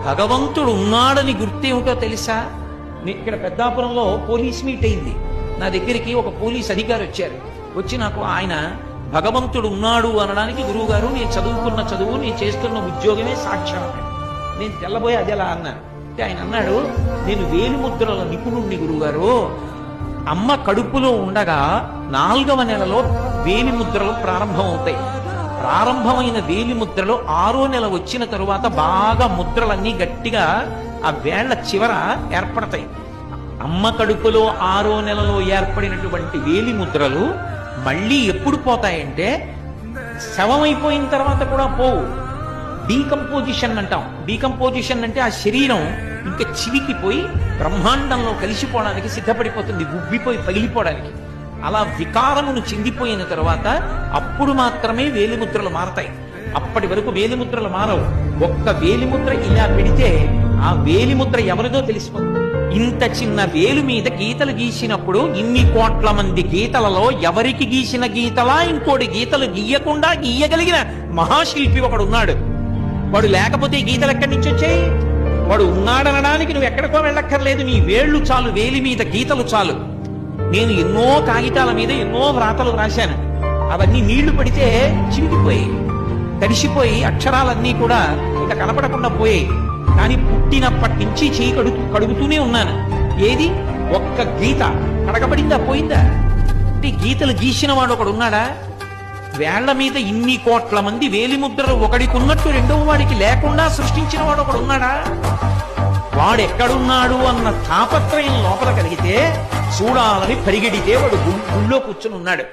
భగవంతుడు ఉన్నాడని గుర్తేమిటో తెలుసా? ఇక్కడ పెద్దాపురంలో పోలీస్ మీట్ అయింది. నా దగ్గరికి ఒక పోలీస్ అధికారి వచ్చారు. వచ్చి నాకు ఆయన భగవంతుడు ఉన్నాడు అనడానికి, గురువు గారు నేను చదువుకున్న చదువు, నేను చేస్తున్న ఉద్యోగమే సాక్ష్యం అన్నాడు. నేను తెల్లబోయి అది ఎలా అన్నాను అంటే ఆయన అన్నాడు, నేను వేలిముద్రల నిపుణుణ్ణి గురువుగారు. అమ్మ కడుపులో ఉండగా 4వ నెలలో వేలిముద్రలు ప్రారంభమవుతాయి. ప్రారంభమైన వేలిముద్రలు 6వ నెల వచ్చిన తరువాత బాగా ముద్రలన్నీ గట్టిగా ఆ వేళ్ల చివర ఏర్పడతాయి. అమ్మ కడుపులో 6వ నెలలో ఏర్పడినటువంటి వేలిముద్రలు మళ్ళీ ఎప్పుడు పోతాయంటే శవమైపోయిన తర్వాత కూడా పోవు. డీకంపోజిషన్ అంటాం. డీకంపోజిషన్ అంటే ఆ శరీరం ఇంకా చివికిపోయి బ్రహ్మాండంలో కలిసిపోవడానికి సిద్ధపడిపోతుంది, ఉబ్బిపోయి పగిలిపోవడానికి. అలా వికారమును చెందిపోయిన తర్వాత అప్పుడు మాత్రమే వేలిముద్రలు మారతాయి. అప్పటి వరకు వేలిముద్రలు మారవు. ఒక్క వేలిముద్ర ఇలా పెడితే ఆ వేలిముద్ర ఎవరిదో తెలిసిపోతుంది. ఇంత చిన్న వేలు మీద గీతలు గీసినప్పుడు ఇన్ని కోట్ల మంది గీతలలో ఎవరికి గీసిన గీతలా ఇంకోటి గీతలు గీయకుండా గీయగలిగిన మహాశిల్పి ఒకడు ఉన్నాడు. వాడు లేకపోతే ఈ గీతలు ఎక్కడి నుంచి వచ్చాయి? వాడు ఉన్నాడనడానికి నువ్వు ఎక్కడికో వెళ్ళక్కర్లేదు. నీ వేళ్లు చాలు, వేలి మీద గీతలు చాలు. నేను ఎన్నో కాగితాల మీద ఎన్నో వ్రాతలు రాశాను. అవన్నీ నీళ్లు పడితే చిరిగిపోయి తడిసిపోయి అక్షరాలన్నీ కూడా ఇంకా కనపడకుండా పోయాయి. కానీ పుట్టినప్పటి నుంచి చేయి కడుగుతూనే ఉన్నాను. ఏది ఒక్క గీత కడగబడిందా, పోయిందా? అంటే గీతలు గీసిన వాడు ఒకడు ఉన్నాడా? వేళ్ల మీద ఇన్ని కోట్ల మంది వేలిముద్రలు ఒకడికి ఉన్నట్టు రెండవ వాడికి లేకుండా సృష్టించిన వాడు ఒకడు ఉన్నాడా? వాడెక్కడున్నాడు అన్న తాపత్రయం లోపల కలిగితే చూడాలని పరిగెడితే వాడు గుళ్ళో కూర్చుని ఉన్నాడు.